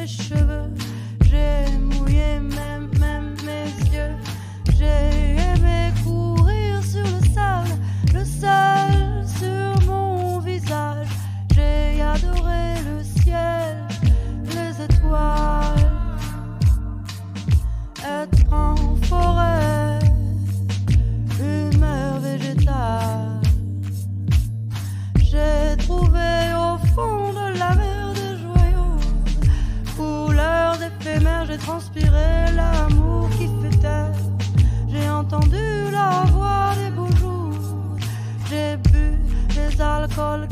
mes cheveux, j'ai mouillé même mes yeux. J'ai aimé courir sur le sable sur mon visage. J'ai adoré le ciel, les étoiles. Être en forêt, humeur végétale. J'ai trouvé au fond de la mer des joyaux, couleurs éphémères. J'ai transpiré l'amour qui fait taire. J'ai entendu la voix des beaux jours. J'ai bu des alcools